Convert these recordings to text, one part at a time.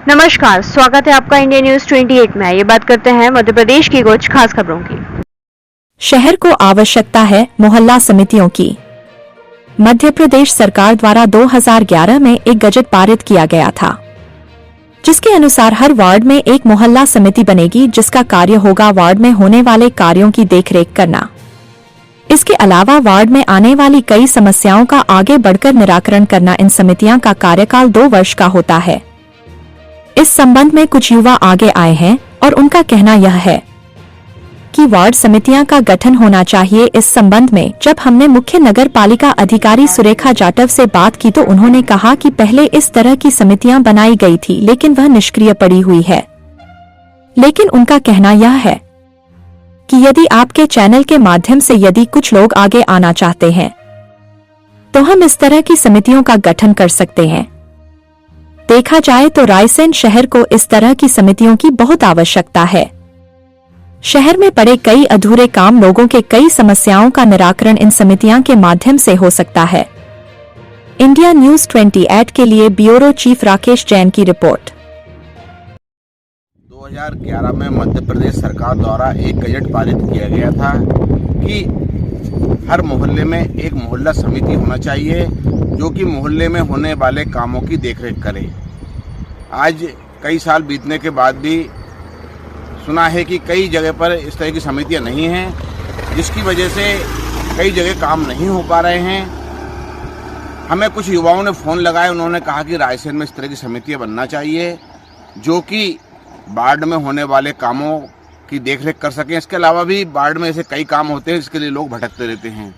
नमस्कार, स्वागत है आपका इंडिया न्यूज 28 में। ये बात करते हैं मध्य प्रदेश की कुछ खास खबरों की। शहर को आवश्यकता है मोहल्ला समितियों की। मध्य प्रदेश सरकार द्वारा 2011 में एक गजट पारित किया गया था, जिसके अनुसार हर वार्ड में एक मोहल्ला समिति बनेगी, जिसका कार्य होगा वार्ड में होने वाले कार्यों की देखरेख करना। इसके अलावा वार्ड में आने वाली कई समस्याओं का आगे बढ़कर निराकरण करना। इन समितियां का कार्यकाल 2 वर्ष का होता है। इस संबंध में कुछ युवा आगे आए हैं और उनका कहना यह है कि वार्ड समितियां का गठन होना चाहिए। इस संबंध में जब हमने मुख्य नगर पालिका अधिकारी सुरेखा जाटव से बात की तो उन्होंने कहा कि पहले इस तरह की समितियां बनाई गई थी, लेकिन वह निष्क्रिय पड़ी हुई है। लेकिन उनका कहना यह है कि यदि आपके चैनल के माध्यम से यदि कुछ लोग आगे आना चाहते हैं तो हम इस तरह की समितियों का गठन कर सकते हैं। देखा जाए तो रायसेन शहर को इस तरह की समितियों की बहुत आवश्यकता है। शहर में पड़े कई अधूरे काम, लोगों के कई समस्याओं का निराकरण इन समितियां के माध्यम से हो सकता है। इंडिया न्यूज 28 के लिए ब्यूरो चीफ राकेश जैन की रिपोर्ट। 2011 में मध्य प्रदेश सरकार द्वारा एक गजट पारित किया गया था कि हर मोहल्ले में एक मोहल्ला समिति होना चाहिए, जो कि मोहल्ले में होने वाले कामों की देखरेख करे। आज कई साल बीतने के बाद भी सुना है कि कई जगह पर इस तरह की समितियां नहीं हैं, जिसकी वजह से कई जगह काम नहीं हो पा रहे हैं। हमें कुछ युवाओं ने फ़ोन लगाए, उन्होंने कहा कि रायसेन में इस तरह की समितियां बनना चाहिए, जो कि वार्ड में होने वाले कामों की देखरेख कर सकें। इसके अलावा भी वार्ड में ऐसे कई काम होते हैं जिसके लिए लोग भटकते रहते हैं।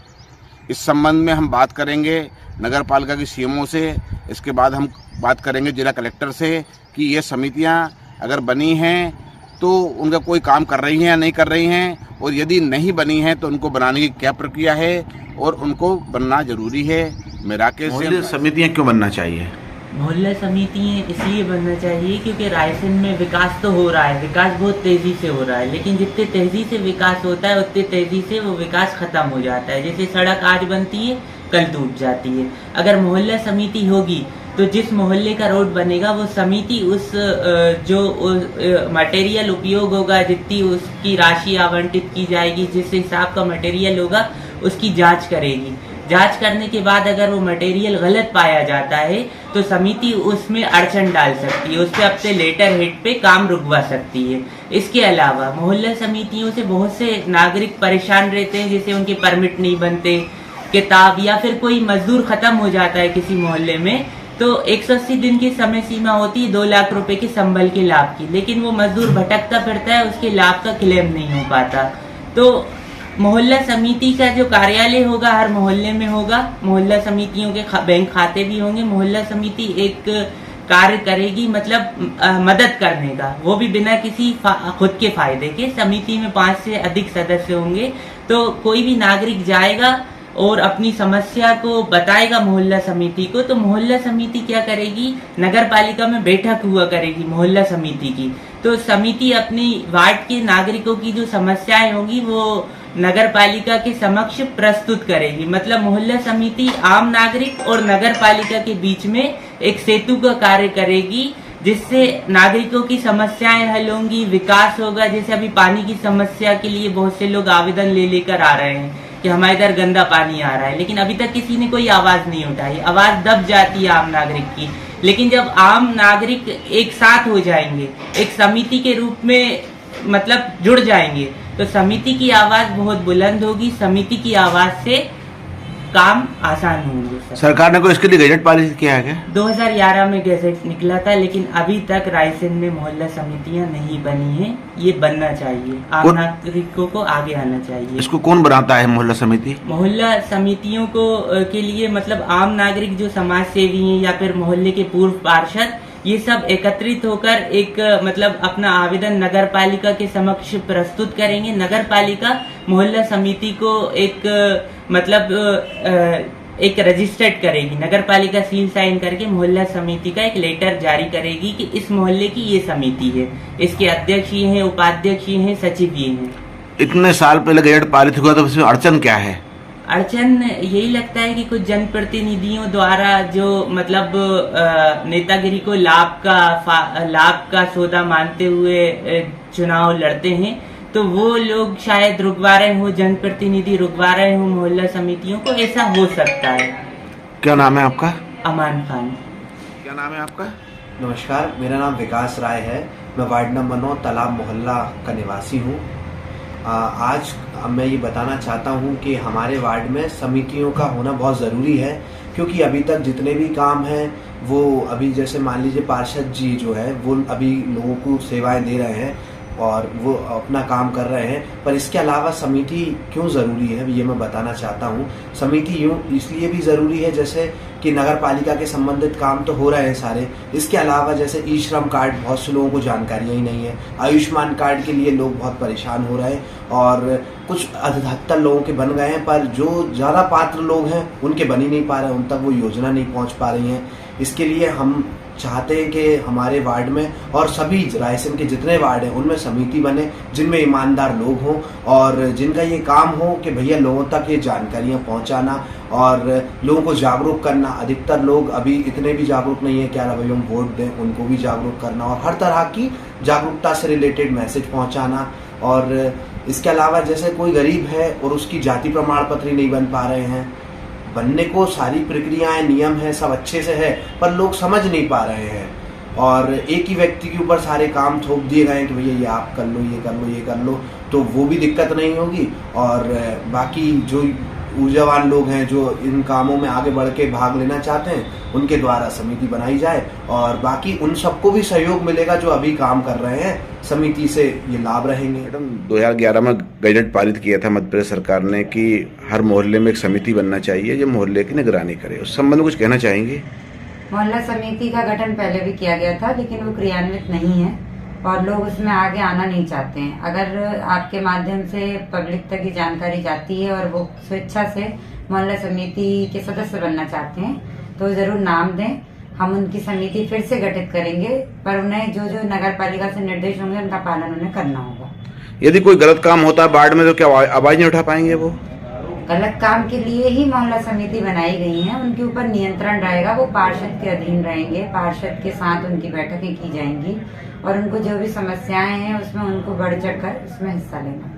इस संबंध में हम बात करेंगे नगर पालिका की सीएमओ से, इसके बाद हम बात करेंगे जिला कलेक्टर से कि ये समितियां अगर बनी हैं तो उनका कोई काम कर रही हैं या नहीं कर रही हैं, और यदि नहीं बनी हैं तो उनको बनाने की क्या प्रक्रिया है और उनको बनना जरूरी है। मेरा कैसे समितियां क्यों बनना चाहिए? मोहल्ला समितियाँ इसलिए बनना चाहिए क्योंकि रायसेन में विकास तो हो रहा है, विकास बहुत तेज़ी से हो रहा है, लेकिन जितने तेज़ी से विकास होता है उतने तेज़ी से वो विकास ख़त्म हो जाता है। जैसे सड़क आज बनती है कल टूट जाती है। अगर मोहल्ला समिति होगी तो जिस मोहल्ले का रोड बनेगा वो समिति उस जो मटेरियल उपयोग होगा, जितनी उसकी राशि आवंटित की जाएगी, जिस हिसाब का मटेरियल होगा उसकी जाँच करेगी। जांच करने के बाद अगर वो मटेरियल गलत पाया जाता है तो समिति उसमें अड़चन डाल सकती है, उस पर अपने लेटर हेड पे काम रुकवा सकती है। इसके अलावा मोहल्ला समितियों से बहुत से नागरिक परेशान रहते हैं, जैसे उनके परमिट नहीं बनते, किताब या फिर कोई मजदूर खत्म हो जाता है किसी मोहल्ले में तो 180 दिन की समय सीमा होती है 2 लाख रुपए के संबल के लाभ की, लेकिन वो मजदूर भटकता फिरता है, उसके लाभ का क्लेम नहीं हो पाता। तो मोहल्ला समिति का जो कार्यालय होगा हर मोहल्ले में होगा, मोहल्ला समितियों के बैंक खाते भी होंगे। मोहल्ला समिति एक कार्य करेगी, मतलब मदद करने का, वो भी बिना किसी खुद के फायदे के। समिति में 5 से अधिक सदस्य होंगे, तो कोई भी नागरिक जाएगा और अपनी समस्या को बताएगा मोहल्ला समिति को, तो मोहल्ला समिति क्या करेगी, नगर पालिका में बैठक हुआ करेगी मोहल्ला समिति की। तो समिति अपनी वार्ड के नागरिकों की जो समस्याएं होंगी वो नगर पालिका के समक्ष प्रस्तुत करेगी। मतलब मोहल्ला समिति आम नागरिक और नगर पालिका के बीच में एक सेतु का कार्य करेगी, जिससे नागरिकों की समस्याएं हल होंगी, विकास होगा। जैसे अभी पानी की समस्या के लिए बहुत से लोग आवेदन लेकर आ रहे हैं कि हमारे इधर गंदा पानी आ रहा है, लेकिन अभी तक किसी ने कोई आवाज नहीं उठाई। आवाज दब जाती है आम नागरिक की। लेकिन जब आम नागरिक एक साथ हो जाएंगे, एक समिति के रूप में मतलब जुड़ जाएंगे, तो समिति की आवाज बहुत बुलंद होगी, समिति की आवाज से काम आसान होंगे। सरकार ने कोई इसके लिए गजट पारित किया है क्या? 2011 में गजट निकला था, लेकिन अभी तक रायसेन में मोहल्ला समितियां नहीं बनी हैं। ये बनना चाहिए, आम नागरिकों को आगे आना चाहिए। इसको कौन बनाता है मोहल्ला समिति? मोहल्ला समितियों को के लिए मतलब आम नागरिक जो समाज सेवी हैं या फिर मोहल्ले के पूर्व पार्षद, ये सब एकत्रित होकर एक मतलब अपना आवेदन नगर पालिका के समक्ष प्रस्तुत करेंगे। नगर पालिका मोहल्ला समिति को एक मतलब एक रजिस्टर्ड करेगी। नगर पालिका सील साइन करके मोहल्ला समिति का एक लेटर जारी करेगी कि इस मोहल्ले की ये समिति है, इसके अध्यक्ष ये हैं, उपाध्यक्ष ये हैं, सचिव ये हैं। इतने साल पहले गजट पारित हुआ तो इसमें अड़चन क्या है? अड़चन यही लगता है कि कुछ जनप्रतिनिधियों द्वारा जो मतलब नेतागिरी को लाभ का सौदा मानते हुए चुनाव लड़ते हैं, तो वो लोग शायद रुकवा रहे हो, जनप्रतिनिधि रुकवा रहे हो मोहल्ला समितियों को, ऐसा हो सकता है। क्या नाम है आपका? अमान खान। क्या नाम है आपका? नमस्कार, मेरा नाम विकास राय है। मैं वार्ड नंबर 9 तालाब मोहल्ला का निवासी हूँ। आज मैं ये बताना चाहता हूँ कि हमारे वार्ड में समितियों का होना बहुत ज़रूरी है, क्योंकि अभी तक जितने भी काम हैं वो अभी जैसे मान लीजिए पार्षद जी जो है वो अभी लोगों को सेवाएं दे रहे हैं और वो अपना काम कर रहे हैं, पर इसके अलावा समिति क्यों ज़रूरी है ये मैं बताना चाहता हूँ। समिति यूँ इसलिए भी ज़रूरी है जैसे कि नगर पालिका के संबंधित काम तो हो रहे हैं सारे, इसके अलावा जैसे ई श्रम कार्ड बहुत से लोगों को जानकारियाँ ही नहीं है, आयुष्मान कार्ड के लिए लोग बहुत परेशान हो रहे हैं और कुछ 78 लोगों के बन गए हैं, पर जो ज़्यादा पात्र लोग हैं उनके बन ही नहीं पा रहे, उन तक वो योजना नहीं पहुँच पा रही हैं। इसके लिए हम चाहते हैं कि हमारे वार्ड में और सभी रायसेन के जितने वार्ड हैं उनमें समिति बने जिनमें ईमानदार लोग हों और जिनका ये काम हो कि भैया लोगों तक ये जानकारियाँ पहुँचाना और लोगों को जागरूक करना। अधिकतर लोग अभी इतने भी जागरूक नहीं है, क्या भाई हम वोट दें, उनको भी जागरूक करना और हर तरह की जागरूकता से रिलेटेड मैसेज पहुँचाना। और इसके अलावा जैसे कोई गरीब है और उसकी जाति प्रमाण पत्र ही नहीं बन पा रहे हैं, बनने को सारी प्रक्रियाएं नियम है सब अच्छे से है, पर लोग समझ नहीं पा रहे हैं और एक ही व्यक्ति के ऊपर सारे काम थोप दिए गए कि भैया ये आप कर लो, ये कर लो, ये कर लो, तो वो भी दिक्कत नहीं होगी। और बाकी जो ऊर्जावान लोग हैं जो इन कामों में आगे बढ़ के भाग लेना चाहते हैं उनके द्वारा समिति बनाई जाए और बाकी उन सबको भी सहयोग मिलेगा जो अभी काम कर रहे हैं, समिति से ये लाभ रहेंगे। मैडम 2011 में गजट पारित किया था मध्य प्रदेश सरकार ने कि हर मोहल्ले में एक समिति बनना चाहिए जो मोहल्ले की निगरानी करे, उस संबंध में कुछ कहना चाहेंगे? मोहल्ला समिति का गठन पहले भी किया गया था लेकिन वो क्रियान्वित नहीं है और लोग उसमें आगे आना नहीं चाहते हैं। अगर आपके माध्यम से पब्लिक तक की जानकारी जाती है और वो स्वेच्छा से मोहल्ला समिति के सदस्य बनना चाहते हैं तो जरूर नाम दें, हम उनकी समिति फिर से गठित करेंगे, पर उन्हें जो जो नगर पालिका से निर्देश होंगे उनका पालन उन्हें करना होगा। यदि कोई गलत काम होता है वार्ड में तो क्या आवाज नहीं उठा पाएंगे? वो गलत काम के लिए ही मोहल्ला समिति बनाई गई है, उनके ऊपर नियंत्रण रहेगा, वो पार्षद के अधीन रहेंगे, पार्षद के साथ उनकी बैठकें की जाएंगी और उनको जो भी समस्याएं हैं उसमें उनको बढ़ चढ़ कर उसमें हिस्सा लेना।